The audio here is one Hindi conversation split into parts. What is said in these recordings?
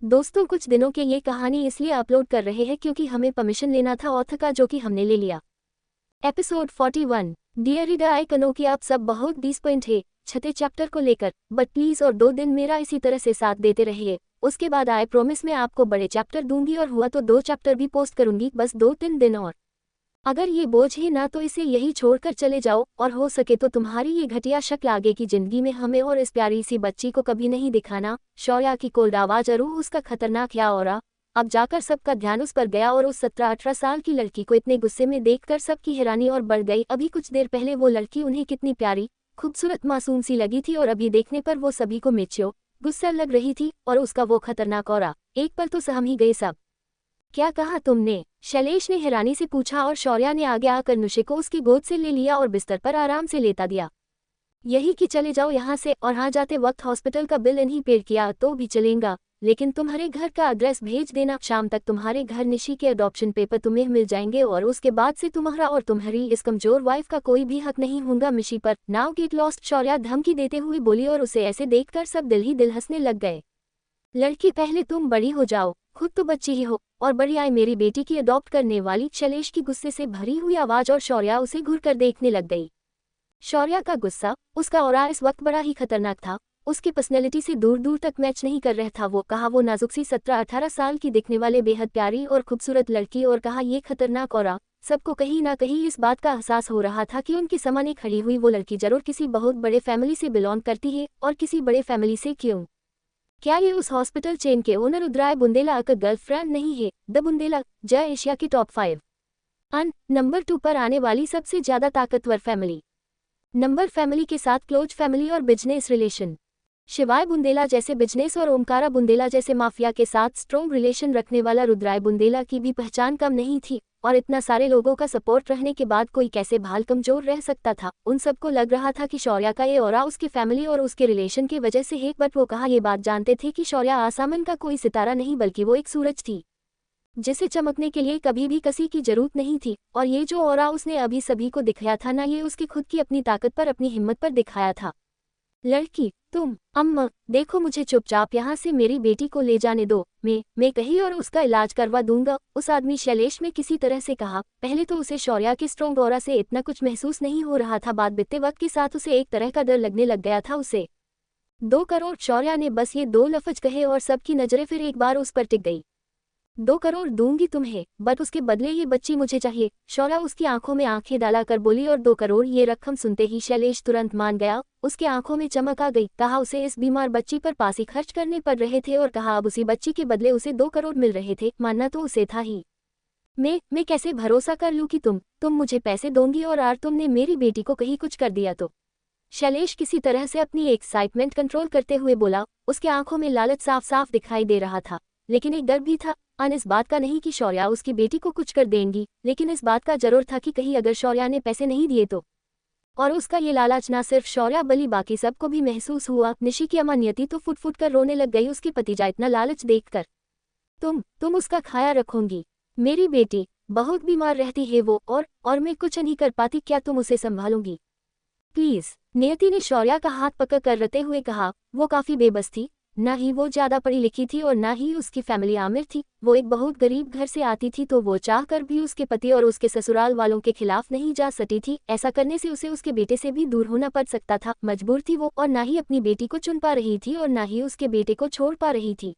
दोस्तों, कुछ दिनों के ये कहानी इसलिए अपलोड कर रहे हैं क्योंकि हमें परमिशन लेना था ऑथर का, जो कि हमने ले लिया। एपिसोड 41। डियर रीडर, आई कनो कि आप सब बहुत डिसपॉइंट है छठे चैप्टर को लेकर, बट प्लीज और 2 दिन मेरा इसी तरह से साथ देते रहिए। उसके बाद आई प्रॉमिस मैं आपको बड़े चैप्टर दूंगी और हुआ तो 2 चैप्टर भी पोस्ट करूंगी, बस 2-3 दिन और। अगर ये बोझ ही ना तो इसे यही छोड़कर चले जाओ, और हो सके तो तुम्हारी ये घटिया शक्ल आगे की जिंदगी में हमें और इस प्यारी सी बच्ची को कभी नहीं दिखाना। शौर्या की कोल्ड आवाज और उसका खतरनाक या ऑरा। अब जाकर सबका ध्यान उस पर गया और उस 17-18 साल की लड़की को इतने गुस्से में देखकर सबकी हैरानी और बढ़ गई। अभी कुछ देर पहले वो लड़की उन्हें कितनी प्यारी, खूबसूरत, मासूम सी लगी थी, और अभी देखने पर वो सभी को मेच्योर, गुस्सा लग रही थी। और उसका वो खतरनाक ऑरा, एक पल तो सहम ही गए सब। क्या कहा तुमने? शैलेश ने हैरानी से पूछा, और शौर्या ने आगे आकर नुशे को उसकी गोद से ले लिया और बिस्तर पर आराम से लेटा दिया। यही कि चले जाओ यहाँ से, और हाँ, जाते वक्त हॉस्पिटल का बिल इन्हीं पेड किया तो भी चलेगा, लेकिन तुम्हारे घर का एड्रेस भेज देना। शाम तक तुम्हारे घर निशी के अडॉप्शन पेपर तुम्हें मिल जाएंगे, और उसके बाद से तुम्हारा और तुम्हारी इस कमजोर वाइफ का कोई भी हक नहीं होगा मिशी पर। नाउ गेट लॉस्ट, शौर्या धमकी देते हुए बोली, और उसे ऐसे देखकर सब दिल ही दिल हंसने लग गए। लड़की, पहले तुम बड़ी हो जाओ, खुद तो बच्ची ही हो, और बड़ी आए मेरी बेटी की अडॉप्ट करने वाली। शैलेश की गुस्से से भरी हुई आवाज, और शौर्या उसे घूर कर देखने लग गई। शौर्या का गुस्सा, उसका ऑरा इस वक्त बड़ा ही खतरनाक था, उसकी पर्सनैलिटी से दूर दूर तक मैच नहीं कर रहा था। वो कहा वो नाजुक सी 17-18 साल की दिखने वाले बेहद प्यारी और खूबसूरत लड़की, और कहा ये खतरनाक ऑरा। सबको कहीं ना कहीं इस बात का एहसास हो रहा था कि उनके सामने खड़ी हुई वो लड़की जरूर किसी बहुत बड़े फैमिली से बिलोंग करती है, और किसी बड़े फैमिली से क्यों? क्या ये उस हॉस्पिटल चेन के ओनर रुद्राय बुंदेला का गर्लफ्रेंड नहीं है? द बुंदेला जय एशिया की टॉप 5 नंबर 2 पर आने वाली सबसे ज्यादा ताकतवर फैमिली, नंबर फैमिली के साथ क्लोज फैमिली और बिजनेस रिलेशन। शिवाय बुंदेला जैसे बिजनेस और ओमकारा बुंदेला जैसे माफिया के साथ स्ट्रॉन्ग रिलेशन रखने वाला रुद्राय बुंदेला की भी पहचान कम नहीं थी, और इतना सारे लोगों का सपोर्ट रहने के बाद कोई कैसे भाल कमजोर रह सकता था? उन सबको लग रहा था कि शौर्या का ये ऑरा उसकी फैमिली और उसके रिलेशन की वजह से है, बट वो कहा ये बात जानते थे कि शौर्या आसमान का कोई सितारा नहीं, बल्कि वो एक सूरज थी जिसे चमकने के लिए कभी भी किसी की जरूरत नहीं थी। और ये जो ऑरा उसने अभी सभी को दिखाया था ना, ये उसकी खुद की अपनी ताकत पर, अपनी हिम्मत पर दिखाया था। लड़की, तुम, अम्मा देखो, मुझे चुपचाप यहाँ से मेरी बेटी को ले जाने दो, मैं कहीं और उसका इलाज करवा दूंगा। उस आदमी शैलेश में किसी तरह से कहा। पहले तो उसे शौर्या के स्ट्रॉन्ग ऑरा से इतना कुछ महसूस नहीं हो रहा था, बात बीतते वक्त के साथ उसे एक तरह का डर लगने लग गया था। उसे 2 करोड़, शौर्या ने बस ये 2 लफ्ज कहे और सबकी नजरें फिर एक बार उस पर टिक गई। 2 करोड़ दूंगी तुम्हें, बट उसके बदले ये बच्ची मुझे चाहिए। शौर्या उसकी आंखों में आंखें डालाकर बोली, और 2 करोड़ ये रकम सुनते ही शैलेश तुरंत मान गया। उसके आंखों में चमक आ गई। कहा उसे इस बीमार बच्ची पर पासी खर्च करने पड़ रहे थे, और कहा अब उसी बच्ची के बदले उसे 2 करोड़ मिल रहे थे। मानना तो उसे था ही। मैं कैसे भरोसा कर लूं कि तुम मुझे पैसे दोंगी, और आर तुमने मेरी बेटी को कहीं कुछ कर दिया तो? शैलेश किसी तरह से अपनी एक्साइटमेंट कंट्रोल करते हुए बोला। उसके आंखों में लालच साफ साफ दिखाई दे रहा था, लेकिन एक डर भी था। इस बात का नहीं कि शौर्या उसकी बेटी को कुछ कर देंगी, लेकिन इस बात का जरूर था कि कहीं अगर शौर्या ने पैसे नहीं दिए तो। और उसका ये लालच ना सिर्फ शौर्या बल्कि बाकी सबको भी महसूस हुआ। निशी की अमानियती तो फुट फुट कर रोने लग गई उसकी भतीजा इतना लालच देखकर। तुम उसका खाया रखोगी? मेरी बेटी बहुत बीमार रहती है वो, और मैं कुछ नहीं कर पाती, क्या तुम उसे संभालोगी प्लीज? नियति ने शौर्या का हाथ पकड़ कर रोते हुए कहा। वो काफी बेबस थी, ना ही वो ज्यादा पढ़ी लिखी थी और ना ही उसकी फैमिली आमिर थी। वो एक बहुत गरीब घर से आती थी, तो वो चाह कर भी उसके पति और उसके ससुराल वालों के खिलाफ नहीं जा सकती थी। ऐसा करने से उसे उसके बेटे से भी दूर होना पड़ सकता था। मजबूर थी वो, और ना ही अपनी बेटी को चुन पा रही थी और ना ही उसके बेटे को छोड़ पा रही थी।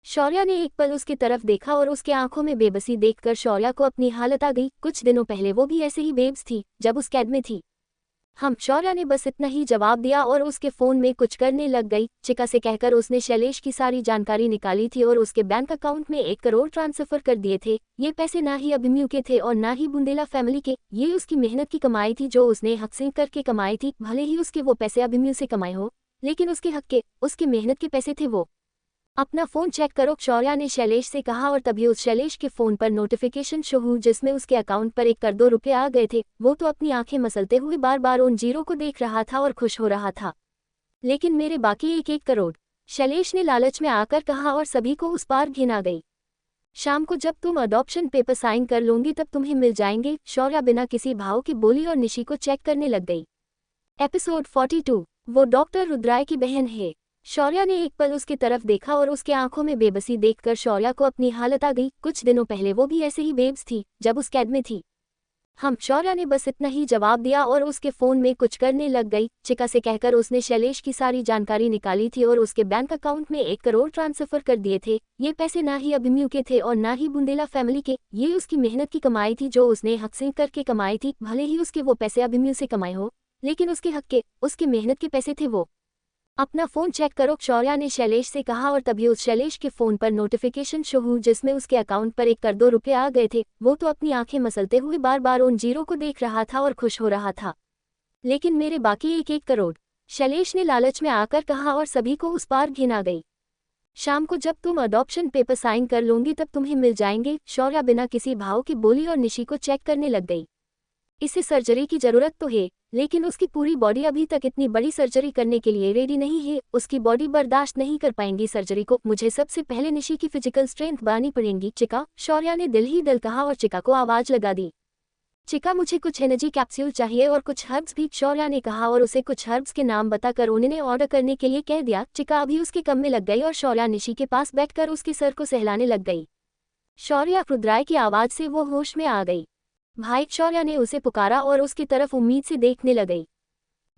शौर्या ने एक पल उसकी तरफ देखा, और उसके आंखों में बेबसी देखकर शौर्या को अपनी हालत आ गई। कुछ दिनों पहले वो भी ऐसे ही बेब्स थी जब उस कैद में थी। शौर्या ने बस इतना ही जवाब दिया और उसके फोन में कुछ करने लग गई। चिका से कहकर उसने शैलेश की सारी जानकारी निकाली थी और उसके बैंक अकाउंट में 1 करोड़ ट्रांसफर कर दिए थे। ये पैसे ना ही अभिमन्यु के थे और ना ही बुंदेला फैमिली के, ये उसकी मेहनत की कमाई थी जो उसने हक से करके कमाई थी। भले ही उसके वो पैसे अभिमन्यु से कमाए हो, लेकिन उसके हक के, उसकी मेहनत के पैसे थे वो। अपना फोन चेक करो, शौर्या ने शैलेश से कहा, और तभी उस शैलेश के फोन पर नोटिफिकेशन शो हुई जिसमें उसके अकाउंट पर 1 करोड़ रुपए आ गए थे। वो तो अपनी आंखें मसलते हुए बार बार उन जीरो को देख रहा था और खुश हो रहा था। लेकिन मेरे बाकी 1-1 करोड़, शैलेश ने लालच में आकर कहा, और सभी को उस पार घिन आ गई। शाम को जब तुम अडॉप्शन पेपर साइन कर लूंगी तब तुम्हें मिल जाएंगे, शौर्या बिना किसी भाव की बोली और निशी को चेक करने लग गई। एपिसोड 42। वो डॉक्टर रुद्राय की बहन है। शौर्या ने एक पल उसकी तरफ देखा और उसके आंखों में बेबसी देखकर शौर्या को अपनी हालत आ गई। कुछ दिनों पहले वो भी ऐसे ही बेब्स थी जब उस कैद में थी। शौर्या ने बस इतना ही जवाब दिया और उसके फोन में कुछ करने लग गई। चिका से कहकर उसने शैलेश की सारी जानकारी निकाली थी और उसके बैंक अकाउंट में 1 करोड़ ट्रांसफर कर दिए थे। ये पैसे ना ही अभिमन्यु के थे और ना ही बुंदेला फैमिली के, ये उसकी मेहनत की कमाई थी जो उसने हक से करके कमाई थी। भले ही उसके वो पैसे अभिमन्यु से कमाए हो, लेकिन उसके हक के, उसकी मेहनत के पैसे थे वो। अपना फोन चेक करो, शौर्या ने शैलेश से कहा और तभी उस शैलेश के फोन पर नोटिफिकेशन शो हुई जिसमें उसके अकाउंट पर 1 करोड़ रुपए आ गए थे। वो तो अपनी आंखें मसलते हुए बार बार उन जीरो को देख रहा था और खुश हो रहा था। लेकिन मेरे बाकी 1 करोड़, शैलेश ने लालच में आकर कहा और सभी को उस पार घिन आ गई। शाम को जब तुम अडॉप्शन पेपर साइन कर लोगी तब तुम्हें मिल जाएंगे, शौर्या बिना किसी भाव की बोली और निशी को चेक करने लग गई। इसे सर्जरी की जरूरत तो है, लेकिन उसकी पूरी बॉडी अभी तक इतनी बड़ी सर्जरी करने के लिए रेडी नहीं है। उसकी बॉडी बर्दाश्त नहीं कर पाएंगी सर्जरी को। मुझे सबसे पहले निशी की फिजिकल स्ट्रेंथ बढ़ानी पड़ेगी चिका, शौर्या ने दिल ही दिल कहा और चिका को आवाज लगा दी। चिका मुझे कुछ एनर्जी कैप्सूल चाहिए और कुछ हर्ब्स भी, शौर्या ने कहा और उसे कुछ हर्ब्स के नाम बताकर उन्होंने ऑर्डर करने के लिए कह दिया। चिका अभी उसके कम में लग गई और शौर्या निशी के पास बैठकर उसके सर को सहलाने लग गई। शौर्या, रुद्राय की आवाज से वो होश में आ गई। भाई, शौर्या ने उसे पुकारा और उसकी तरफ उम्मीद से देखने लग गई।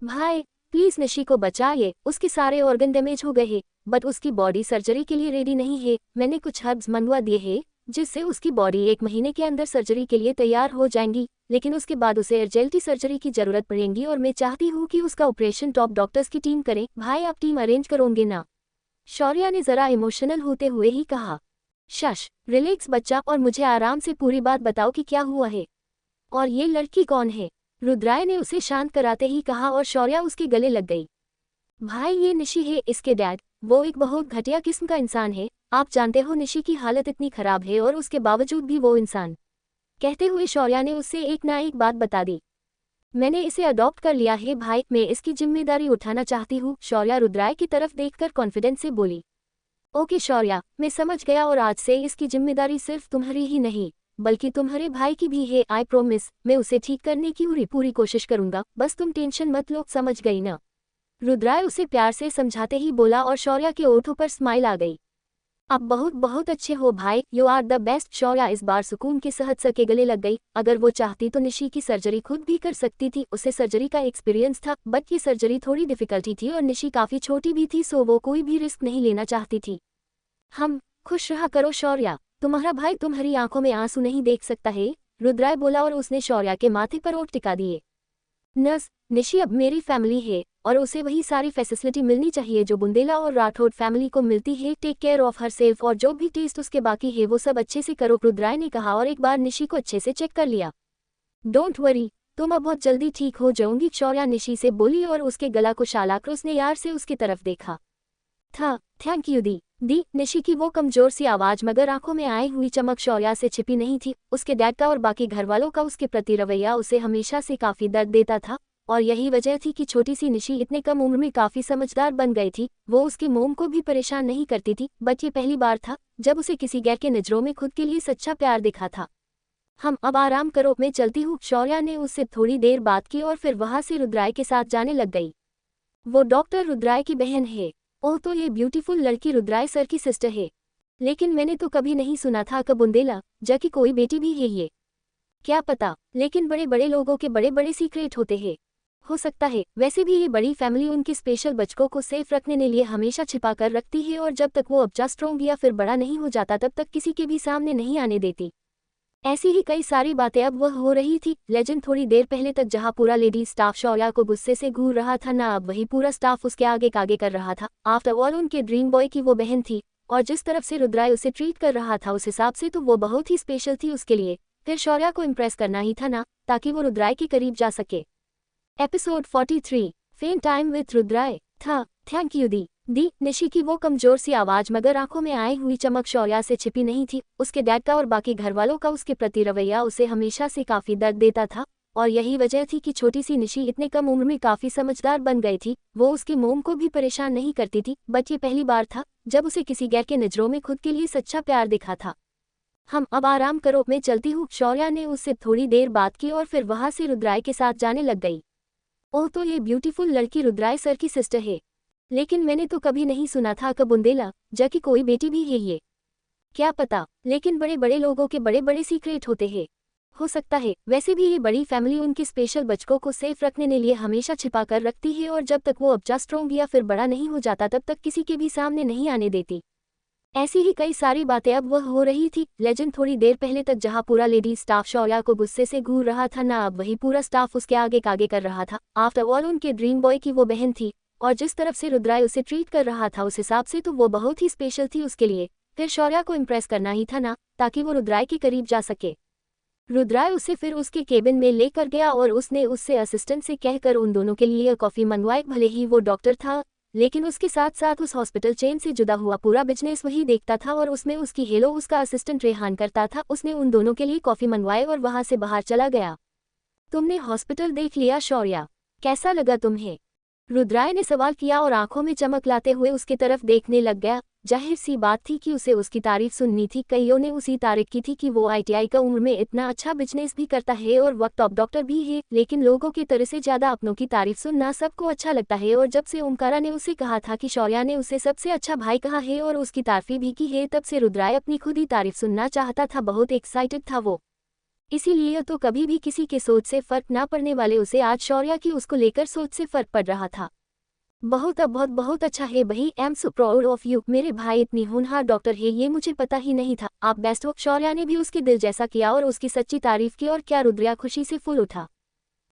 भाई प्लीज निशी को बचाइए, उसके सारे ऑर्गन डैमेज हो गए हैं, बट उसकी बॉडी सर्जरी के लिए रेडी नहीं है। मैंने कुछ हर्ब्स मंगवा दिए हैं जिससे उसकी बॉडी 1 महीने के अंदर सर्जरी के लिए तैयार हो जाएंगी, लेकिन उसके बाद उसे अर्जेंटली सर्जरी की जरूरत पड़ेगी और मैं चाहती हूँ कि उसका ऑपरेशन टॉप डॉक्टर्स की टीम करे। भाई, आप टीम अरेंज करोगे ना? शौर्या ने जरा इमोशनल होते हुए ही कहा। शश, रिलैक्स बच्चा और मुझे आराम से पूरी बात बताओ कि क्या हुआ है और ये लड़की कौन है? रुद्राय ने उसे शांत कराते ही कहा और शौर्या उसके गले लग गई। भाई, ये निशी है, इसके डैड। वो एक बहुत घटिया किस्म का इंसान है। आप जानते हो निशी की हालत इतनी खराब है और उसके बावजूद भी वो इंसान। कहते हुए शौर्या ने उससे एक ना एक बात बता दी। मैंने इसे अडॉप्ट कर लिया है भाई, मैं इसकी जिम्मेदारी उठाना चाहती हूँ, शौर्या रुद्राय की तरफ देखकर कॉन्फिडेंस से बोली। ओके शौर्या, मैं समझ गया और आज से इसकी जिम्मेदारी सिर्फ तुम्हारी ही नहीं बल्कि तुम्हारे भाई की भी है। आई प्रॉमिस, मैं उसे ठीक करने की पूरी कोशिश करूंगा, बस तुम टेंशन मत लो, समझ गई ना? रुद्राय उसे प्यार से समझाते ही बोला और शौर्या के ओठों पर स्माइल आ गई। अब बहुत बहुत अच्छे हो भाई, you are the best. Shaurya इस बार सुकून के साथ सर के गले लग गई। अगर वो चाहती तो निशी की सर्जरी खुद भी कर सकती थी, उसे सर्जरी का एक्सपीरियंस था, बट ये सर्जरी थोड़ी डिफिकल्टी थी और निशी काफी छोटी भी थी, सो वो कोई भी रिस्क नहीं लेना चाहती थी। हम खुश रहा करो शौर्या, तुम्हारा भाई तुम्हारी आंखों में आंसू नहीं देख सकता है, रुद्राय बोला और उसने शौर्या के माथे पर ओठ टिका दिए। नर्स, निशी अब मेरी फैमिली है और उसे वही सारी फैसिलिटी मिलनी चाहिए जो बुंदेला और राठौड़ फैमिली को मिलती है। Take care of herself और जो भी टेस्ट उसके बाकी है वो सब अच्छे से करो, रुद्राय ने कहा और एक बार निशी को अच्छे से चेक कर लिया। डोंट वरी, तुम अब बहुत जल्दी ठीक हो जाओगी, शौर्या निशी से बोली और उसके गला को शालाकर उसने यार से उसकी तरफ देखा था। थैंक यू दी। निशी की वो कमजोर सी आवाज मगर आंखों में आई हुई चमक शौर्या से छिपी नहीं थी। उसके डैड का और बाकी घरवालों का उसके प्रति रवैया उसे हमेशा से काफी दर्द देता था और यही वजह थी कि छोटी सी निशी इतने कम उम्र में काफी समझदार बन गई थी। वो उसकी मोम को भी परेशान नहीं करती थी, बट ये पहली बार था जब उसे किसी गैर के नजरों में खुद के लिए सच्चा प्यार दिखा था। हम अब आराम करो, मैं चलती हूँ, शौर्या ने उससे थोड़ी देर बात की और फिर वहां से रुद्राय के साथ जाने लग गई। वो डॉक्टर रुद्राय की बहन है। ओह, तो ये ब्यूटीफुल लड़की रुद्राय सर की सिस्टर है। लेकिन मैंने तो कभी नहीं सुना था कि बुंदेला जा की कोई बेटी भी है। ये क्या पता, लेकिन बड़े बड़े लोगों के बड़े बड़े सीक्रेट होते हैं। हो सकता है, वैसे भी ये बड़ी फैमिली उनके स्पेशल बच्चों को सेफ रखने के लिए हमेशा छिपा कर रखती है और जब तक वो अपचा स्ट्रॉन्ग या फिर बड़ा नहीं हो जाता तब तक किसी के भी सामने नहीं आने देती। ऐसी ही कई सारी बातें अब वह हो रही थी। लेजेंड, थोड़ी देर पहले तक जहां पूरा लेडी स्टाफ शौर्या को गुस्से से घूर रहा था ना, अब वही पूरा स्टाफ उसके आगे कागे कर रहा था। आफ्टर ऑल उनके ड्रीम बॉय की वो बहन थी और जिस तरफ से रुद्राय उसे ट्रीट कर रहा था उस हिसाब से तो वो बहुत ही स्पेशल थी उसके लिए। फिर शौर्या को इम्प्रेस करना ही था ना, ताकि वो रुद्राय के करीब जा सके। एपिसोड 43 फेन टाइम विथ रुद्राय था। थैंक यू दी। निशी की वो कमजोर सी आवाज मगर आंखों में आई हुई चमक शौर्या से छिपी नहीं थी। उसके डैड का और बाकी घरवालों का उसके प्रति रवैया उसे हमेशा से काफी दर्द देता था और यही वजह थी कि छोटी सी निशी इतने कम उम्र में काफी समझदार बन गई थी। वो उसकी मोम को भी परेशान नहीं करती थी, बट ये पहली बार था जब उसे किसी गैर के नजरों में खुद के लिए सच्चा प्यार दिखा था। हम अब आराम करो, मैं चलती हूँ, शौर्या ने उससे थोड़ी देर बात की और फिर वहां से रुद्राय के साथ जाने लग गई। ओह, तो ये ब्यूटीफुल लड़की रुद्राय सर की सिस्टर है। लेकिन मैंने तो कभी नहीं सुना था कि बुंदेला जा की कोई बेटी भी है ये। क्या पता, लेकिन बड़े बड़े लोगों के बड़े बड़े सीक्रेट होते हैं। हो सकता है, वैसे भी ये बड़ी फैमिली उनके स्पेशल बच्चों को सेफ रखने के लिए हमेशा छिपा कर रखती है और जब तक वो बच्चा स्ट्रॉन्ग या फिर बड़ा नहीं हो जाता तब तक किसी के भी सामने नहीं आने देती। ऐसी ही कई सारी बातें अब वह हो रही थी। लेजेंड थोड़ी देर पहले तक जहां पूरा लेडी स्टाफ शौर्या को गुस्से से घूर रहा था ना अब वही पूरा स्टाफ उसके आगे कागे कर रहा था। आफ्टर ऑल उनके ड्रीम बॉय की वो बहन थी और जिस तरफ से रुद्राय उसे ट्रीट कर रहा था उस हिसाब से तो वो बहुत ही स्पेशल थी उसके लिए। फिर शौर्या को इम्प्रेस करना ही था ना, ताकि वो रुद्राय के करीब जा सके। रुद्राय उसे फिर उसके केबिन में लेकर गया और उसने उससे असिस्टेंट से कहकर उन दोनों के लिए कॉफी मंगवाई। भले ही वो डॉक्टर था, लेकिन उसके साथ साथ उस हॉस्पिटल चेन से जुदा हुआ पूरा बिजनेस वही देखता था और उसमें उसकी हेलो उसका असिस्टेंट रेहान करता था। उसने उन दोनों के लिए कॉफी मंगवाए और वहां से बाहर चला गया। तुमने हॉस्पिटल देख लिया शौर्या, कैसा लगा तुम्हें? रुद्राय ने सवाल किया और आंखों में चमक लाते हुए उसकी तरफ देखने लग गया। जाहिर सी बात थी कि उसे उसकी तारीफ सुननी थी। कईयों ने उसी तारीफ की थी कि वो ITI का उम्र में इतना अच्छा बिजनेस भी करता है और वक्त टॉप डॉक्टर भी है, लेकिन लोगों की तरह से ज्यादा अपनों की तारीफ सुनना सबको अच्छा लगता है। और जब से ओमकारा ने उसे कहा था कि शौर्या ने उसे सबसे अच्छा भाई कहा है और उसकी तारीफ भी की है, तब से रुद्राय अपनी खुद ही तारीफ सुनना चाहता था। बहुत एक्साइटेड था वो, इसीलिए तो कभी भी किसी के सोच से फर्क ना पड़ने वाले उसे आज शौर्या की उसको लेकर सोच से फर्क पड़ रहा था। बहुत बहुत अच्छा है भाई, I am so proud of you. मेरे भाई इतनी होनहार डॉक्टर है ये मुझे पता ही नहीं था। आप बेस्ट हो। शौर्या ने भी उसके दिल जैसा किया और उसकी सच्ची तारीफ की और क्या रुद्रा खुशी से फूल उठा।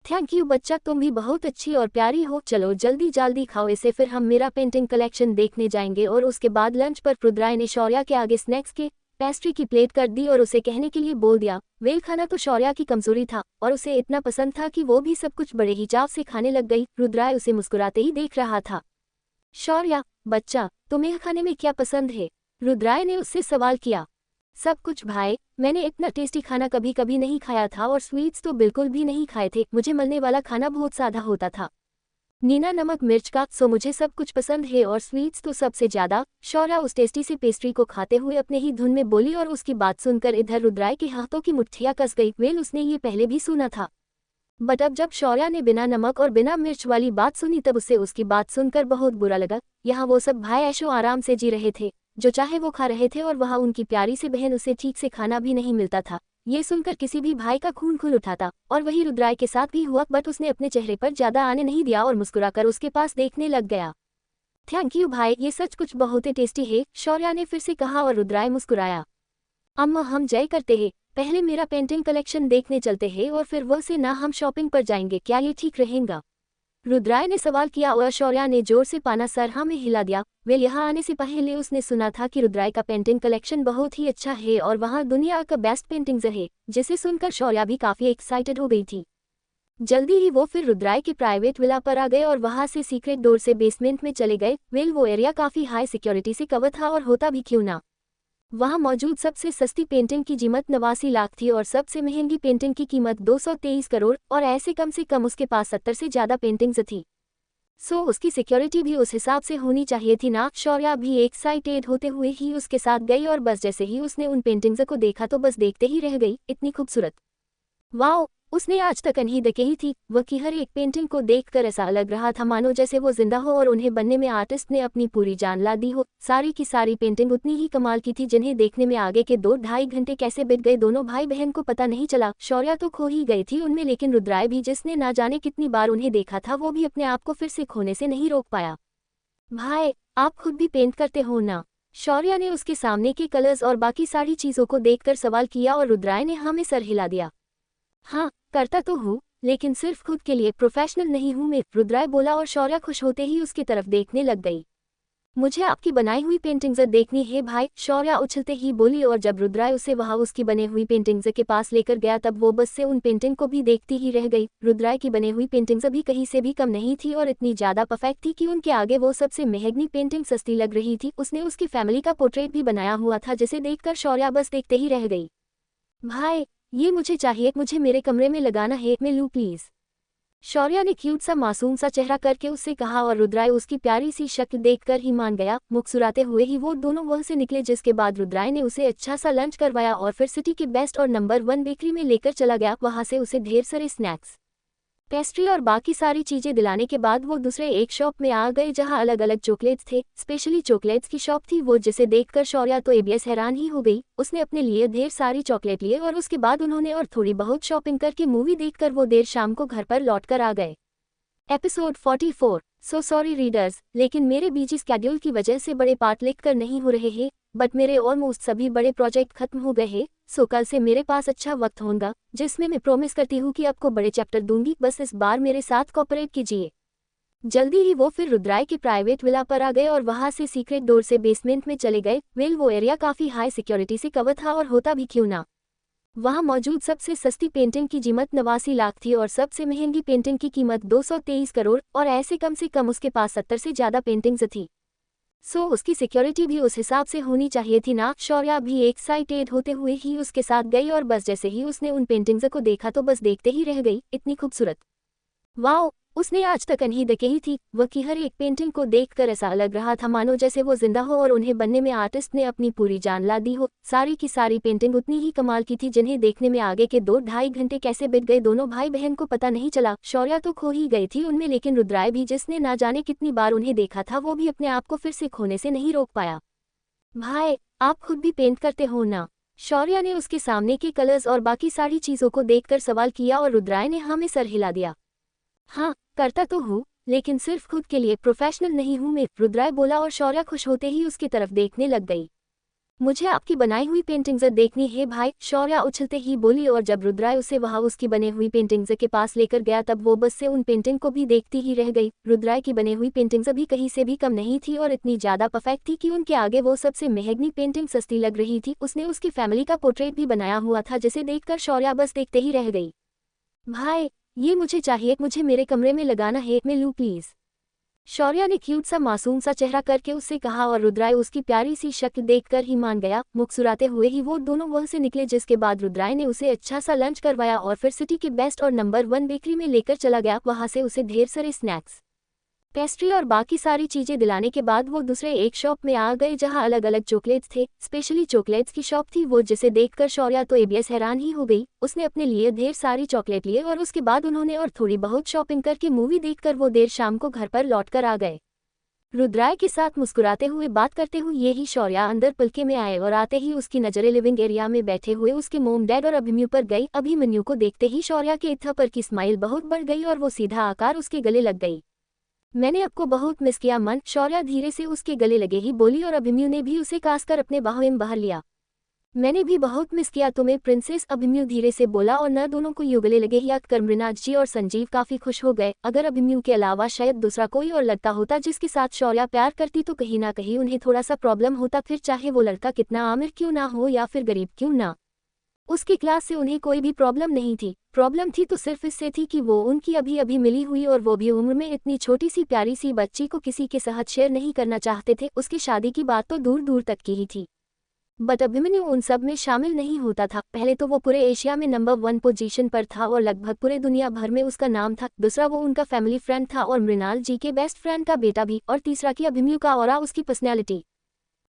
थैंक यू बच्चा, तुम भी बहुत अच्छी और प्यारी हो। चलो जल्दी जल्दी खाओ इसे, फिर हम मेरा पेंटिंग कलेक्शन देखने जाएंगे। और उसके बाद लंच पर रुद्राय ने शौर्या के आगे स्नैक्स के पेस्ट्री की प्लेट कर दी और उसे कहने के लिए बोल दिया। वेल खाना तो शौर्या की कमजोरी था और उसे इतना पसंद था कि वो भी सब कुछ बड़े ही चाव से खाने लग गई। रुद्राय उसे मुस्कुराते ही देख रहा था। शौर्या बच्चा, तुम्हें खाने में क्या पसंद है? रुद्राय ने उससे सवाल किया। सब कुछ भाई, मैंने इतना टेस्टी खाना कभी कभी नहीं खाया था और स्वीट्स तो बिल्कुल भी नहीं खाए थे। मुझे मिलने वाला खाना बहुत सादा होता था, नीना नमक मिर्च का, सो मुझे सब कुछ पसंद है और स्वीट्स तो सबसे ज्यादा। शौर्या उस टेस्टी से पेस्ट्री को खाते हुए अपने ही धुन में बोली और उसकी बात सुनकर इधर रुद्राय के हाथों की मुट्ठियां कस गई। वेल उसने ये पहले भी सुना था, बट अब जब शौर्या ने बिना नमक और बिना मिर्च वाली बात सुनी तब उसे उसकी बात सुनकर बहुत बुरा लगा। यहाँ वो सब भाई ऐशो आराम से जी रहे थे, जो चाहे वो खा रहे थे और वहाँ उनकी प्यारी सी बहन उसे ठीक से खाना भी नहीं मिलता था। ये सुनकर किसी भी भाई का खून खुल उठाता और वही रुद्राय के साथ भी हुआ, बट उसने अपने चेहरे पर ज्यादा आने नहीं दिया और मुस्कुराकर उसके पास देखने लग गया। थैंक यू भाई, ये सच कुछ बहुत ही टेस्टी है, शौर्या ने फिर से कहा और रुद्राय मुस्कुराया। अम्मा हम जय करते हैं, पहले मेरा पेंटिंग कलेक्शन देखने चलते हैं और फिर वह से ना हम शॉपिंग पर जाएंगे, क्या ये ठीक रहेगा? रुद्राय ने सवाल किया और शौर्या ने जोर से पाना सर हाँ में हिला दिया। वे यहाँ आने से पहले उसने सुना था कि रुद्राय का पेंटिंग कलेक्शन बहुत ही अच्छा है और वहाँ दुनिया का बेस्ट पेंटिंग्स है, जिसे सुनकर शौर्या भी काफी एक्साइटेड हो गई थी। जल्दी ही वो फिर रुद्राय के प्राइवेट विला पर आ गए और वहां से सीक्रेट डोर से बेसमेंट में चले गए। वेल वो एरिया काफी हाई सिक्योरिटी से कवर था और होता भी क्यों ना, वहां मौजूद सबसे सस्ती पेंटिंग की कीमत 89 लाख थी और सबसे महंगी पेंटिंग की कीमत 223 करोड़ और ऐसे कम से कम उसके पास 70 से ज्यादा पेंटिंग्स थी। सो उसकी सिक्योरिटी भी उस हिसाब से होनी चाहिए थी ना। शौर्या भी एक्साइटेड होते हुए ही उसके साथ गई और बस जैसे ही उसने उन पेंटिंग्स को देखा तो बस देखते ही रह गई, इतनी खूबसूरत। वाओ, उसने आज तक नहीं देखी ही थी। वह की हर एक पेंटिंग को देखकर ऐसा लग रहा था मानो जैसे वो जिंदा हो और उन्हें बनने में आर्टिस्ट ने अपनी पूरी जान ला दी हो। सारी की सारी पेंटिंग उतनी ही कमाल की थी, जिन्हें देखने में आगे के 2-2.5 घंटे कैसे बीत गए दोनों भाई बहन को पता नहीं चला। शौर्या तो खो ही गई थी उनमें, लेकिन रुद्राय भी, जिसने ना जाने कितनी बार उन्हें देखा था, वो भी अपने आप को फिर से खोने से नहीं रोक पाया। भाई आप खुद भी पेंट करते हो ना? शौर्या ने उसके सामने के कलर्स और बाकी सारी चीजों को देखकर सवाल किया और रुद्राय ने हाँ में सर हिला दिया। हाँ करता तो हूँ, लेकिन सिर्फ खुद के लिए, प्रोफेशनल नहीं हूँ मैं, रुद्राय बोला और शौर्या खुश होते ही उसकी तरफ देखने लग गई। मुझे आपकी बनाई हुई पेंटिंग्स देखनी है भाई, शौर्या उछलते ही बोली और जब रुद्राय उसे वहां उसकी बने हुई पेंटिंग्स के पास लेकर गया तब वो बस से उन पेंटिंग को भी देखती ही रह गई। रुद्राय की बनी हुई पेंटिंग्स भी कहीं से भी कम नहीं थी और इतनी ज्यादा परफेक्ट थी कि उनके आगे वो सबसे महंगी पेंटिंग सस्ती लग रही थी। उसने उसकी फैमिली का पोर्ट्रेट भी बनाया हुआ था, जिसे देखकर शौर्या बस देखते ही रह गई। भाई ये मुझे चाहिए, मुझे मेरे कमरे में लगाना है, मैं लूं प्लीज, शौर्या ने क्यूट सा मासूम सा चेहरा करके उससे कहा और रुद्राय उसकी प्यारी सी शक्ल देखकर ही मान गया। मुस्कुराते हुए ही वो दोनों वहां से निकले, जिसके बाद रुद्राय ने उसे अच्छा सा लंच करवाया और फिर सिटी के बेस्ट और नंबर 1 बेकरी में लेकर चला गया। वहां से उसे ढेर सारे स्नैक्स पेस्ट्री और बाकी सारी चीजें दिलाने के बाद वो दूसरे एक शॉप में आ गए जहां अलग अलग चॉकलेट्स थे। स्पेशली चॉकलेट्स की शॉप थी वो, जिसे देखकर शौर्या तो एबीएस हैरान ही हो गई। उसने अपने लिए ढेर सारी चॉकलेट लिए और उसके बाद उन्होंने और थोड़ी बहुत शॉपिंग करके मूवी देखकर वो देर शाम को घर पर लौटकर आ गए। एपिसोड 44। सो सॉरी रीडर्स, लेकिन मेरे बीजी स्केड्यूल की वजह से बड़े पार्ट लिखकर नहीं हो रहे हैं, बट मेरे ऑलमोस्ट सभी बड़े प्रोजेक्ट खत्म हो गए हैं। सो कल से मेरे पास अच्छा वक्त होगा जिसमें मैं प्रॉमिस करती हूँ कि आपको बड़े चैप्टर दूंगी, बस इस बार मेरे साथ कोऑपरेट कीजिए। जल्दी ही वो फिर रुद्राय के प्राइवेट विला पर आ गए और वहां से सीक्रेट डोर से बेसमेंट में चले गए। वो एरिया काफी हाई सिक्योरिटी से कवर था और होता भी क्यों ना। वहां मौजूद सबसे सस्ती पेंटिंग की कीमत 89 लाख थी और सबसे महंगी पेंटिंग की कीमत 223 करोड़, और ऐसे कम से कम उसके पास 70 से ज्यादा पेंटिंग्स थी। सो उसकी सिक्योरिटी भी उस हिसाब से होनी चाहिए थी ना। शौर्या भी एक्साइटेड होते हुए ही उसके साथ गई और बस जैसे ही उसने उन पेंटिंग्स को देखा तो बस देखते ही रह गई। इतनी खूबसूरत, वाओ, उसने आज तक अनही देखी थी। वह की हर एक पेंटिंग को देखकर ऐसा लग रहा था मानो जैसे वो जिंदा हो और उन्हें बनने में आर्टिस्ट ने अपनी पूरी जान ला दी हो। सारी की सारी पेंटिंग उतनी ही कमाल की थी जिन्हें देखने में आगे के 2-2.5 घंटे कैसे बीत गए दोनों भाई बहन को पता नहीं चला। शौर्या तो खो ही गई थी उनमें, लेकिन रुद्राय भी, जिसने ना जाने कितनी बार उन्हें देखा था, वो भी अपने आप को फिर से खोने से नहीं रोक पाया। भाई, आप खुद भी पेंट करते हो ना? शौर्या ने उसके सामने के कलर्स और बाकी सारी चीजों को देखकर सवाल किया और रुद्राय ने हाँ में सर हिला दिया। हाँ, करता तो हूँ, लेकिन सिर्फ खुद के लिए, प्रोफेशनल नहीं हूँ मैं, रुद्राय बोला और शौर्या खुश होते ही उसकी तरफ देखने लग गई। मुझे आपकी बनाई हुई पेंटिंग्स देखनी है भाई, शौर्या उछलते ही बोली। और जब रुद्राय उसे वहां उसकी बनी हुई पेंटिंग्स के पास लेकर गया तब वो बस से उन पेंटिंग को भी देखती ही रह गई। रुद्राय की बनी हुई पेंटिंग्स अभी कहीं से भी कम नहीं थी और इतनी ज्यादा परफेक्ट थी कि उनके आगे वो सबसे महंगी पेंटिंग सस्ती लग रही थी। उसने उसकी फैमिली का पोर्ट्रेट भी बनाया हुआ था जिसे देखकर शौर्या बस देखते ही रह गई। भाई, ये मुझे चाहिए, मुझे मेरे कमरे में लगाना है, मैं लूँ प्लीज, शौर्या ने क्यूट सा मासूम सा चेहरा करके उससे कहा और रुद्राय उसकी प्यारी सी शक्ल देखकर ही मान गया। मुस्कुराते हुए ही वो दोनों वहां से निकले, जिसके बाद रुद्राय ने उसे अच्छा सा लंच करवाया और फिर सिटी की बेस्ट और नंबर 1 बेकरी में लेकर चला गया। वहां से उसे ढेर सारे स्नैक्स, पेस्ट्री और बाकी सारी चीजें दिलाने के बाद वो दूसरे एक शॉप में आ गए जहां अलग अलग चॉकलेट्स थे। स्पेशली चॉकलेट्स की शॉप थी वो, जिसे देखकर शौर्या तो एबीएस हैरान ही हो गई। उसने अपने लिए ढेर सारी चॉकलेट लिए और उसके बाद उन्होंने और थोड़ी बहुत शॉपिंग करके मूवी देखकर वो देर शाम को घर पर लौटकर आ गए। रुद्राय के साथ मुस्कुराते हुए बात करते हुए ये ही शौर्या अंदर पलके में आए और आते ही उसकी नजरें लिविंग एरिया में बैठे हुए उसके मोम डैड और अभिमन्यु पर गई। अभिमन्यु को देखते ही शौर्या के इत्था पर की स्माइल बहुत बढ़ गई और वो सीधा आकर उसके गले लग गई। मैंने आपको बहुत मिस किया मन, शौर्या धीरे से उसके गले लगे ही बोली और अभिमन्यु ने भी उसे कासकर अपने बाहों में बहा लिया। मैंने भी बहुत मिस किया तुम्हें प्रिंसेस, अभिमन्यु धीरे से बोला और न दोनों को यूं गले लगे ही आकर मृणाल जी और संजीव काफी खुश हो गए। अगर अभिमन्यु के अलावा शायद दूसरा कोई और लगता होता जिसके साथ शौर्या प्यार करती तो कहीं ना कहीं उन्हें थोड़ा सा प्रॉब्लम होता, फिर चाहे वो लड़का कितना आमिर क्यों ना हो या फिर गरीब क्यों ना। उसकी क्लास से उन्हें कोई भी प्रॉब्लम नहीं थी। प्रॉब्लम थी तो सिर्फ इससे थी कि वो उनकी अभी अभी मिली हुई और वो भी उम्र में इतनी छोटी सी प्यारी सी बच्ची को किसी के साथ शेयर नहीं करना चाहते थे। उसकी शादी की बात तो दूर दूर तक की ही थी, बट अभिमन्यु उन सब में शामिल नहीं होता था। पहले तो वो पूरे एशिया में नंबर 1 पोजीशन पर था और लगभग पूरे दुनिया भर में उसका नाम था। दूसरा, वो उनका फैमिली फ्रेंड था और मृणाल जी के बेस्ट फ्रेंड का बेटा भी। और तीसरा कि अभिमन्यु का ऑरा, उसकी पर्सनैलिटी,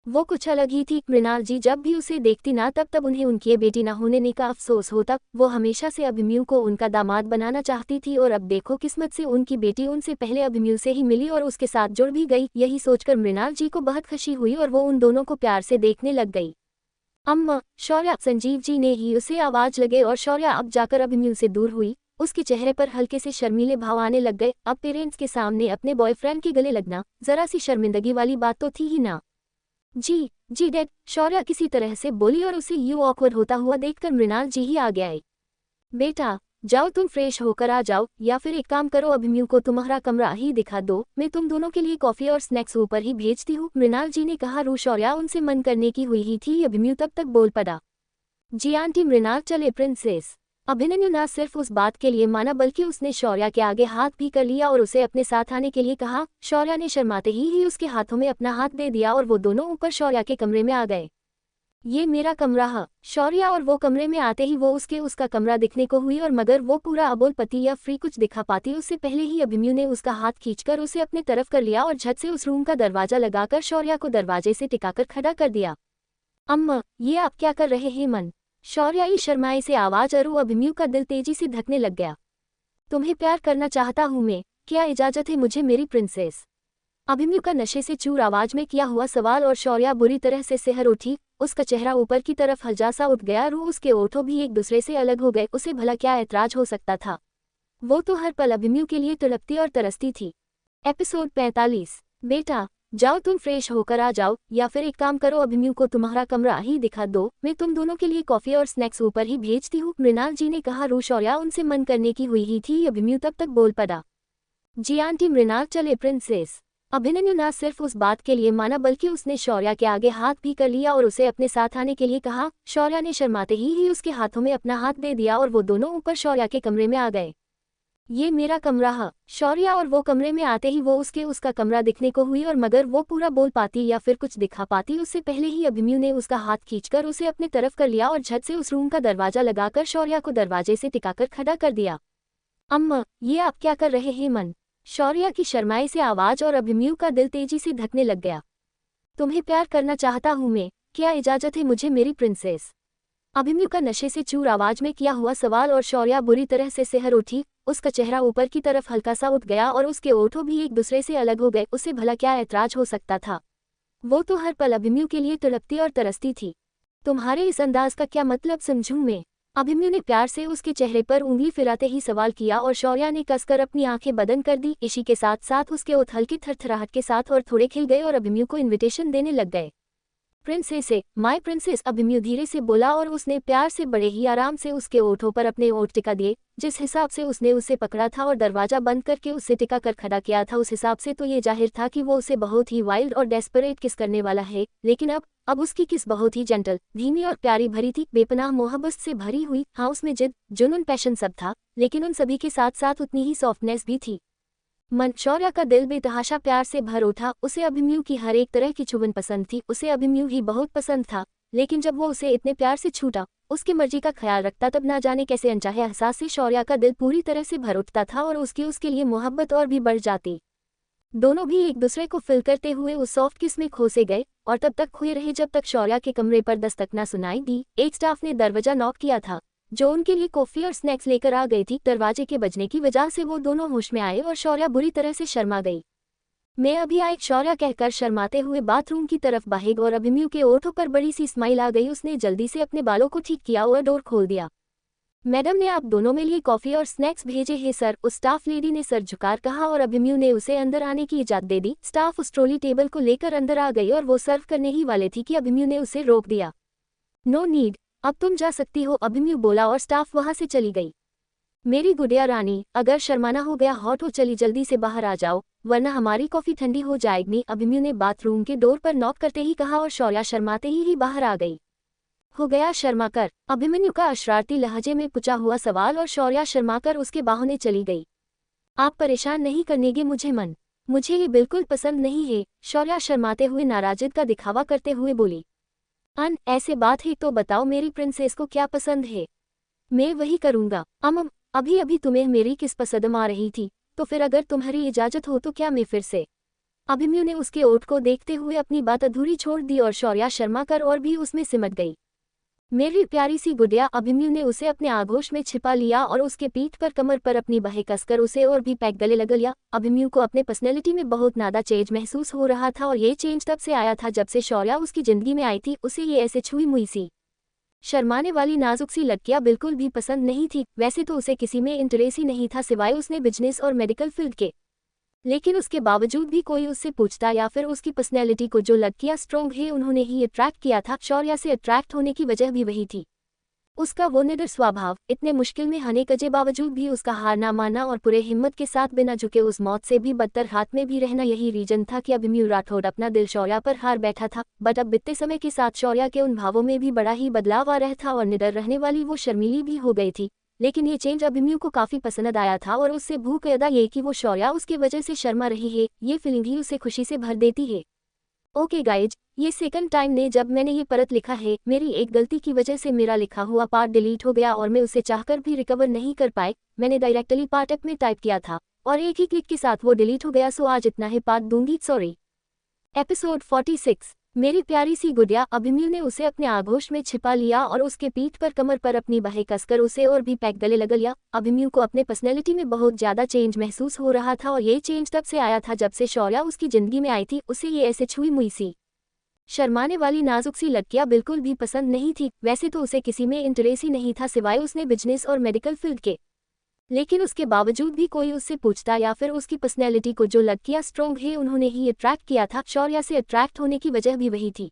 वो कुछ अलग ही थी। मृणाल जी जब भी उसे देखती ना तब उन्हें उनकी बेटी ना होने का अफसोस होता। वो हमेशा से अभिमन्यु को उनका दामाद बनाना चाहती थी और अब देखो किस्मत से उनकी बेटी उनसे पहले अभिमन्यु से ही मिली और उसके साथ जुड़ भी गई। यही सोचकर मृणाल जी को बहुत खुशी हुई और वो उन दोनों को प्यार से देखने लग गई। अम्मा, शौर्या, संजीव जी ने ही उसे आवाज लगे और शौर्या अब जाकर अभिमन्यु से दूर हुई। उसके चेहरे पर हल्के से शर्मीले भाव आने लग गए। अब पेरेंट्स के सामने अपने बॉयफ्रेंड के गले लगना जरा सी शर्मिंदगी वाली बात तो थी ही ना। जी डैड, शौर्या किसी तरह से बोली और उसे यूं ऑकवर्ड होता हुआ देखकर मृणाल जी ही आगे आए। बेटा जाओ, तुम फ्रेश होकर आ जाओ, या फिर एक काम करो, अभिमन्यु को तुम्हारा कमरा ही दिखा दो, मैं तुम दोनों के लिए कॉफी और स्नैक्स ऊपर ही भेजती हूँ, मृणाल जी ने कहा। शौर्या उनसे मन करने की हुई ही थी। अभिमन्यु तब तक बोल पड़ा, जी आंटी, मृणाल चले प्रिंसेस। अभिमन्यु न सिर्फ उस बात के लिए माना बल्कि उसने शौर्या के आगे हाथ भी कर लिया और उसे अपने साथ आने के लिए कहा। शौर्या ने शर्माते ही उसके हाथों में अपना हाथ दे दिया और वो दोनों ऊपर शौर्या के कमरे में आ गए। ये मेरा कमरा है, शौर्या, और वो कमरे में आते ही वो उसका कमरा दिखने को हुई और मगर वो पूरा अबोलपति या फ्री कुछ दिखा पाती उससे पहले ही अभिमन्यु ने उसका हाथ खींचकर उसे अपने तरफ कर लिया और झट से उस रूम का दरवाजा लगाकर शौर्या को दरवाजे से टिकाकर खड़ा कर दिया। अम्मा, ये आप क्या कर रहे हैं मन, शौर्या की शर्माए से आवाज और अभिमन्यु का दिल तेजी से धकने लग गया। तुम्हें प्यार करना चाहता हूँ मैं, क्या इजाजत है मुझे मेरी प्रिंसेस। अभिमन्यु का नशे से चूर आवाज में किया हुआ सवाल और शौर्या बुरी तरह से सिहर उठी। उसका चेहरा ऊपर की तरफ हलजासा उठ गया, रूह उसके ओठों भी एक दूसरे से अलग हो गए। उसे भला क्या ऐतराज हो सकता था। वो तो हर पल अभिमन्यु के लिए तड़पती और तरसती थी। एपिसोड 45। बेटा जाओ, तुम फ्रेश होकर आ जाओ, या फिर एक काम करो, अभिमन्यु को तुम्हारा कमरा ही दिखा दो, मैं तुम दोनों के लिए कॉफी और स्नैक्स ऊपर ही भेजती हूँ, मृणाल जी ने कहा। रू शौर्या उनसे मन करने की हुई ही थी, अभिमन्यु तब तक बोल पड़ा। जी आंटी मृणाल, चले प्रिंसेस। अभिमन्यु न सिर्फ उस बात के लिए माना बल्कि उसने शौर्या के आगे हाथ भी कर लिया और उसे अपने साथ आने के लिए कहा। शौर्या ने शर्माते ही उसके हाथों में अपना हाथ दे दिया और वो दोनों ऊपर शौर्या के कमरे में आ गए। ये मेरा कमरा है। शौर्या और वो कमरे में आते ही वो उसका कमरा दिखने को हुई, और मगर वो पूरा बोल पाती या फिर कुछ दिखा पाती उससे पहले ही अभिमन्यु ने उसका हाथ खींचकर उसे अपने तरफ कर लिया और झट से उस रूम का दरवाजा लगाकर शौर्या को दरवाजे से टिकाकर खड़ा कर दिया। अम्मा ये आप क्या कर रहे हैं मन। शौर्या की शर्माई से आवाज और अभिमन्यु का दिल तेजी से धकने लग गया। तुम्हें प्यार करना चाहता हूँ मैं, क्या इजाजत है मुझे मेरी प्रिंसेस। अभिमन्यु का नशे से चूर आवाज में किया हुआ सवाल और शौर्या बुरी तरह से सिहर उठी। उसका चेहरा ऊपर की तरफ हल्का सा उठ गया और उसके ओठों भी एक दूसरे से अलग हो गए। उसे भला क्या ऐतराज हो सकता था। वो तो हर पल अभिमन्यु के लिए तड़पती और तरसती थी। तुम्हारे इस अंदाज का क्या मतलब समझूं मैं। अभिमन्यु ने प्यार से उसके चेहरे पर उंगली फिराते ही सवाल किया और शौर्या ने कसकर अपनी आंखें बंद कर दी। इसी के साथ साथ उसके ओठ हल्की थरथराहट के साथ और थोड़े खिल गए और अभिमन्यु को इन्विटेशन देने लग गए। प्रिंसेस, माय प्रिंसेस, अभिमन्यु धीरे से बोला और उसने प्यार से बड़े ही आराम से उसके ओठों पर अपने ओठ टिका दिए। जिस हिसाब से उसने उसे पकड़ा था और दरवाजा बंद करके उससे टिका कर खड़ा किया था, उस हिसाब से तो ये जाहिर था कि वो उसे बहुत ही वाइल्ड और डेस्परेट किस करने वाला है। लेकिन अब उसकी किस बहुत ही जेंटल, धीमी और प्यारी भरी थी, बेपनाह मोहब्बत से भरी हुई। हाँ, उसमें जिद, जुनून, पैशन सब था, लेकिन उन सभी के साथ साथ उतनी ही सॉफ्टनेस भी थी। मन शौर्या का दिल बेतहाशा प्यार से भर उठा। उसे अभिमन्यु की हर एक तरह की चुभन पसंद थी। उसे अभिमन्यु ही बहुत पसंद था, लेकिन जब वो उसे इतने प्यार से छूटा, उसकी मर्जी का ख्याल रखता, तब ना जाने कैसे अनचाहे एहसास से शौर्या का दिल पूरी तरह से भर उठता था और उसके लिए मोहब्बत और भी बढ़ जाती। दोनों भी एक दूसरे को फिल करते हुए उस सॉफ्ट किस में खोसे गए और तब तक खोए रहे जब तक शौर्या के कमरे पर दस्तक न सुनाई दी। एक स्टाफ ने दरवाजा नॉक किया था, जो उनके लिए कॉफी और स्नैक्स लेकर आ गई थी। दरवाजे के बजने की वजह से वो दोनों होश में आए और शौर्या बुरी तरह से शर्मा गई। मैं अभी आई, शौर्या कहकर शर्माते हुए बाथरूम की तरफ भागी और अभिमन्यु के ओठों पर बड़ी सी स्माइल आ गई। उसने जल्दी से अपने बालों को ठीक किया और डोर खोल दिया। मैडम ने आप दोनों में लिए कॉफी और स्नैक्स भेजे हैं सर, उस स्टाफ लेडी ने सर झुकार कहा और अभिमन्यु ने उसे अंदर आने की इजाजत दे दी। स्टाफ उस ट्रॉली टेबल को लेकर अंदर आ गई और वो सर्व करने ही वाले थी कि अभिमन्यु ने उसे रोक दिया। नो नीड, अब तुम जा सकती हो, अभिमन्यु बोला और स्टाफ वहां से चली गई। मेरी गुड़िया रानी, अगर शर्माना हो गया हो तो चली जल्दी से बाहर आ जाओ, वरना हमारी कॉफी ठंडी हो जाएगी, अभिमन्यु ने बाथरूम के डोर पर नॉक करते ही कहा और शौर्या शर्माते ही बाहर आ गई। हो गया शर्माकर, अभिमन्यु का अशरारती लहजे में पूछा हुआ सवाल और शौर्या शर्माकर उसके बाहों चली गई। आप परेशान नहीं करनेगे मुझे मन, मुझे ये बिल्कुल पसंद नहीं है, शौर्या शर्माते हुए नाराजगी का दिखावा करते हुए बोली। ऐसे बात है तो बताओ मेरी प्रिंसेस को क्या पसंद है, मैं वही करूँगा। अभी अभी तुम्हें मेरी किस पसंद आ रही थी, तो फिर अगर तुम्हारी इजाजत हो तो क्या मैं फिर से। अभिमन्यु ने उसके ओठ को देखते हुए अपनी बात अधूरी छोड़ दी और शौर्या शर्माकर और भी उसमें सिमट गई। मेरी प्यारी सी गुड़िया, अभिमन्यु ने उसे अपने आगोश में छिपा लिया और उसके पीठ पर कमर पर अपनी बाहें कसकर उसे और भी पैक गले लगा लिया। अभिमन्यु को अपने पर्सनैलिटी में बहुत ज्यादा चेंज महसूस हो रहा था और ये चेंज तब से आया था जब से शौर्या उसकी जिंदगी में आई थी। उसे ये ऐसे छुई मुई सी शर्माने वाली नाजुक सी लड़कियां बिल्कुल भी पसंद नहीं थी। वैसे तो उसे किसी में इंटरेस्ट ही नहीं था सिवाय उसने बिजनेस और मेडिकल फील्ड के, लेकिन उसके बावजूद भी कोई उससे पूछता या फिर उसकी पर्सनैलिटी को जो लड़कियां स्ट्रॉन्ग है उन्होंने ही अट्रैक्ट किया था। शौर्या से अट्रैक्ट होने की वजह भी वही थी, उसका वो निडर स्वभाव। इतने मुश्किल में आने के बावजूद भी उसका हार ना मानना और पूरे हिम्मत के साथ बिना झुके उस मौत से भी बदतर हाथ में भी रहना, यही रीजन था कि अभिमन्यु राठौड़ अपना दिल शौर्या पर हार बैठा था। बट अब बीतते समय के साथ शौर्या के उन भावों में भी बड़ा ही बदलाव आ रहा था और निडर रहने वाली वो शर्मीली भी हो गई थी। लेकिन ये चेंज अभिमन्यु को काफी पसंद आया था और उससे भूख अदा ये कि वो शौर्या उसकी वजह से शर्मा रही है, ये फीलिंग ही उसे खुशी से भर देती है। ओके गाइज, ये सेकंड टाइम ने जब मैंने ये परत लिखा है, मेरी एक गलती की वजह से मेरा लिखा हुआ पार्ट डिलीट हो गया और मैं उसे चाहकर भी रिकवर नहीं कर पाए। मैंने डायरेक्टली पार्ट ऐप में टाइप किया था और एक ही क्लिक के साथ वो डिलीट हो गया, सो आज इतना ही पार्ट दूंगी, सॉरी। एपिसोड 46। मेरी प्यारी सी गुड़िया। अभिमन्यु ने उसे अपने आगोश में छिपा लिया और उसके पीठ पर कमर पर अपनी बाहें कसकर उसे और भी पैक गले लगा लिया। अभिमन्यु को अपने पर्सनैलिटी में बहुत ज्यादा चेंज महसूस हो रहा था और ये चेंज तब से आया था जब से शौर्या उसकी जिंदगी में आई थी। उसे ये ऐसे छुई मुई सी शर्माने वाली नाजुक सी लड़कियां बिल्कुल भी पसंद नहीं थी। वैसे तो उसे किसी में इंटरेस्ट ही नहीं था सिवाय उसने बिजनेस और मेडिकल फील्ड के, लेकिन उसके बावजूद भी कोई उससे पूछता या फिर उसकी पर्सनैलिटी को जो लड़कियां स्ट्रॉन्ग है उन्होंने ही अट्रैक्ट किया था। शौर्या से अट्रैक्ट होने की वजह भी वही थी,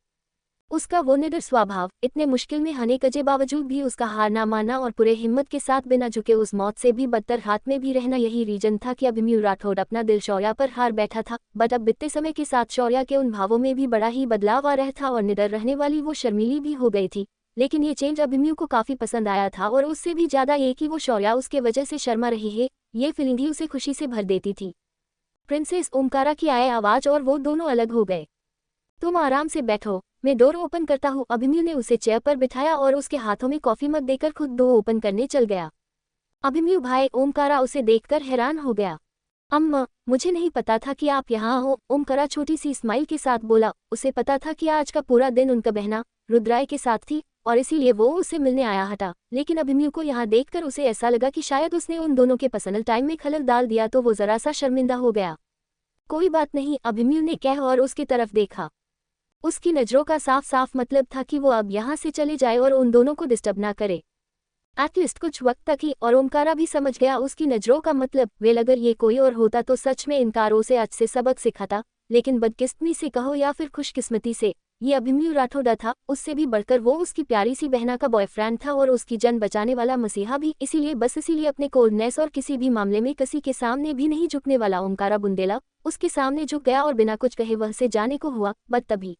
उसका वो निडर स्वभाव। इतने मुश्किल में हने के बावजूद भी उसका हार ना मानना और पूरे हिम्मत के साथ बिना झुके उस मौत से भी बदतर हाथ में भी रहना, यही रीजन था कि अभिमन्यु राठौड़ अपना दिल शौर्या पर हार बैठा था। बट अब बीतते समय के साथ शौर्या के उन भावों में भी बड़ा ही बदलाव आ रहा था और निडर रहने वाली वो शर्मीली भी हो गई थी। लेकिन ये चेंज अभिमन्यु को काफी पसंद आया था और उससे भी ज्यादा ये कि वो शौर्या उसके वजह से शर्मा रही है, ये फीलिंग ही उसे खुशी से भर देती थी। प्रिंसेस ओमकारा की आए आवाज और वो दोनों अलग हो गए। तुम आराम से बैठो, मैं डोर ओपन करता हूँ। अभिमन्यु ने उसे चेयर पर बिठाया और उसके हाथों में कॉफी मग देकर खुद डोर ओपन करने चल गया। अभिमन्यु भाई। ओमकारा उसे देखकर हैरान हो गया। अम्मा, मुझे नहीं पता था कि आप यहाँ हो। ओमकारा छोटी सी स्माइल के साथ बोला। उसे पता था कि आज का पूरा दिन उनका बहना रुद्राय के साथ थी और इसीलिए वो उसे मिलने आया हटा। लेकिन अभिमन्यु को यहाँ देखकर उसे ऐसा लगा कि शायद उसने उन दोनों के पर्सनल टाइम में खलल डाल दिया, तो वो जरा सा शर्मिंदा हो गया। कोई बात नहीं, अभिमन्यु ने कह और उसकी तरफ देखा। उसकी नजरों का साफ साफ मतलब था कि वो अब यहाँ से चले जाए और उन दोनों को डिस्टर्ब ना करे, एटलीस्ट कुछ वक्त तक ही। और ओमकारा भी समझ गया उसकी नजरों का मतलब। वेल, अगर ये कोई और होता तो सच में इनकारों से आज से सबक सिखाता, लेकिन बदकिस्मती से कहो या फिर खुशकिस्मती से, ये अभिमन्यु राठौड़ था। उससे भी बढ़कर वो उसकी प्यारी सी बहना का बॉयफ्रेंड था और उसकी जान बचाने वाला मसीहा भी। इसीलिए अपने कोल्डनेस और किसी भी मामले में किसी के सामने भी नहीं झुकने वाला ओमकारा बुंदेला उसके सामने झुक गया और बिना कुछ कहे वह से जाने को हुआ। बट तभी,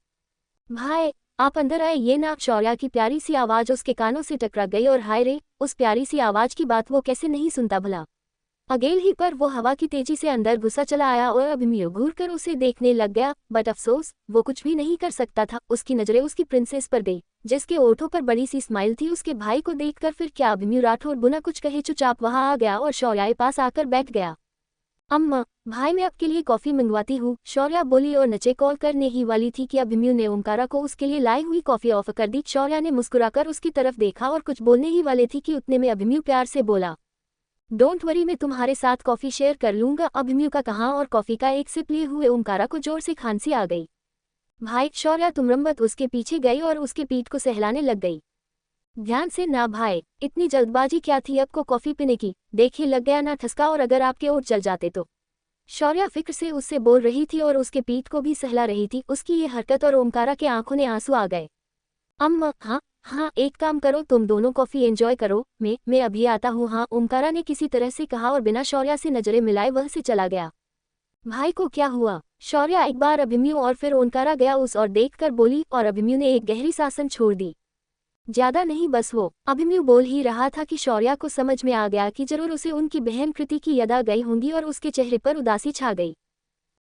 भाई आप अंदर आए। ये ना, शौर्या की प्यारी सी आवाज उसके कानों से टकरा गई और हाय रे, उस प्यारी सी आवाज की बात वो कैसे नहीं सुनता भला। अगेल ही पर वो हवा की तेजी से अंदर घुसा चला आया और अभिमन्यु घूरकर उसे देखने लग गया। बट अफसोस, वो कुछ भी नहीं कर सकता था। उसकी नजरें उसकी प्रिंसेस पर गई जिसके ओठों पर बड़ी सी स्माइल थी। उसके भाई को देखकर फिर क्या अभिमन्यु राठौड़ बिना कुछ कहे चुपचाप वहां आ गया और शौर्या के पास आकर बैठ गया। अम्मा, भाई मैं आपके लिए कॉफी मंगवाती हूँ, शौर्या बोली और नचे कॉल करने ही वाली थी कि अभिमन्यु ने ओमकारा को उसके लिए लाई हुई कॉफी ऑफर कर दी। शौर्या ने मुस्कुराकर उसकी तरफ देखा और कुछ बोलने ही वाले थी कि उतने में अभिमन्यु प्यार से बोला, डोंट वरी, मैं तुम्हारे साथ कॉफी शेयर कर लूंगा। अभिमन्यु का कहा और कॉफी का एक सिप लिए हुए ओमकारा को जोर से खांसी आ गई। भाई, शौर्या तुमरम्बत उसके पीछे गई और उसके पीठ को सहलाने लग गई। ध्यान से ना भाई, इतनी जल्दबाजी क्या थी आपको कॉफी पीने की? देखिए लग गया ना ठसका, और अगर आपके ओठ जल जाते तो। शौर्या फिक्र से उससे बोल रही थी और उसके पीठ को भी सहला रही थी। उसकी ये हरकत और ओमकारा के आंखों ने आंसू आ गए। अम्मा, हाँ एक काम करो, तुम दोनों कॉफी एंजॉय करो, मैं अभी आता हूँ। हाँ, ओमकारा ने किसी तरह से कहा और बिना शौर्या से नजरें मिलाए वह से चला गया। भाई को क्या हुआ? शौर्या एक बार अभिमन्यु और फिर ओमकारा गया उस और देखकर बोली और अभिमन्यु ने एक गहरी सांस छोड़ दी। ज्यादा नहीं, बस वो। अभिमन्यु बोल ही रहा था कि शौर्या को समझ में आ गया कि जरूर उसे उनकी बहन कृति की याद आ गई होंगी और उसके चेहरे पर उदासी छा गई।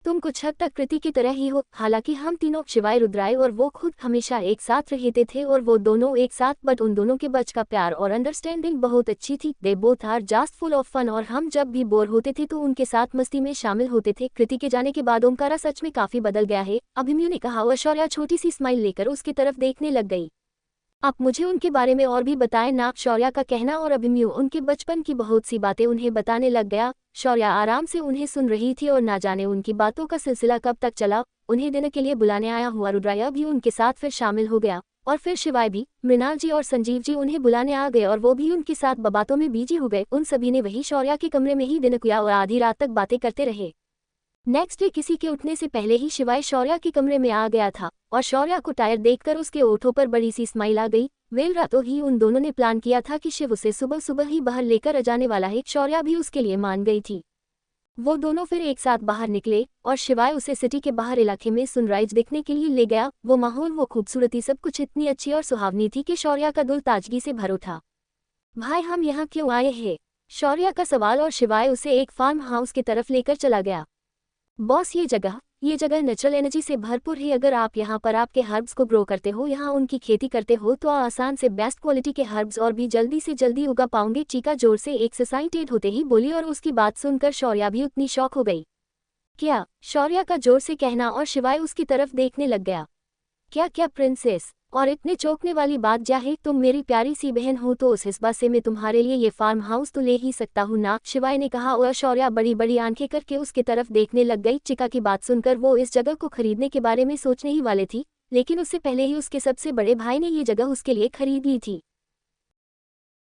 तुम कुछ हद तक कृति की तरह ही हो। हालांकि हम तीनों शिवाय रुद्राय और वो खुद हमेशा एक साथ रहते थे और वो दोनों एक साथ, बट उन दोनों के बीच का प्यार और अंडरस्टैंडिंग बहुत अच्छी थी। They both are just full of fun और हम जब भी बोर होते थे तो उनके साथ मस्ती में शामिल होते थे। कृति के जाने के बाद ओमकारा सच में काफी बदल गया है, अभिमन्यु ने कहा और शौर्या छोटी सी स्माइल लेकर उसकी तरफ देखने लग गई। आप मुझे उनके बारे में और भी बताएं ना, शौर्या का कहना और अभिमन्यु उनके बचपन की बहुत सी बातें उन्हें बताने लग गया। शौर्या आराम से उन्हें सुन रही थी और ना जाने उनकी बातों का सिलसिला कब तक चला। उन्हें डिनर के लिए बुलाने आया हुआ रुद्राय भी उनके साथ फिर शामिल हो गया और फिर शिवाय भी, मृणाल जी और संजीव जी उन्हें बुलाने आ गए और वो भी उनके साथ बातों में बिजी हो गए। उन सभी ने वही शौर्या के कमरे में ही डिनर किया और आधी रात तक बातें करते रहे। नेक्स्ट डे किसी के उठने से पहले ही शिवाय शौर्या के कमरे में आ गया था और शौर्या को टायर देखकर उसके ओठों पर बड़ी सी स्माइल आ गई। वेल, रातों ही उन दोनों ने प्लान किया था कि शिव उसे सुबह सुबह ही बाहर लेकर जाने वाला है। शौर्या भी उसके लिए मान गई थी। वो दोनों फिर एक साथ बाहर निकले और शिवाय उसे सिटी के बाहर इलाके में सनराइज देखने के लिए ले गया। वो माहौल, वो खूबसूरती, सब कुछ इतनी अच्छी और सुहावनी थी कि शौर्या का दिल ताजगी से भर उठा। भाई, हम यहाँ क्यों आए हैं? शौर्या का सवाल और शिवाय उसे एक फार्म हाउस की तरफ लेकर चला गया। बॉस, ये जगह नेचुरल एनर्जी से भरपूर है। अगर आप यहाँ पर आपके हर्ब्स को ग्रो करते हो, यहाँ उनकी खेती करते हो, तो आसान से बेस्ट क्वालिटी के हर्ब्स और भी जल्दी से जल्दी उगा पाओगे। चीका जोर से एक्साइटेड होते ही बोली और उसकी बात सुनकर शौर्या भी उतनी शॉक हो गई। क्या? शौर्या का जोर से कहना और शिवाय उसकी तरफ देखने लग गया। क्या क्या प्रिंसेस, और इतने चौंकने वाली बात जाहे, तुम मेरी प्यारी सी बहन हो तो उस हिस्बा से मैं तुम्हारे लिए ये फार्म हाउस तो ले ही सकता हूँ ना, शिवाय ने कहा। और शौर्या बड़ी बड़ी आंखें करके उसके तरफ देखने लग गई। चिका की बात सुनकर वो इस जगह को खरीदने के बारे में सोचने ही वाले थी, लेकिन उससे पहले ही उसके सबसे बड़े भाई ने ये जगह उसके लिए खरीद ली थी।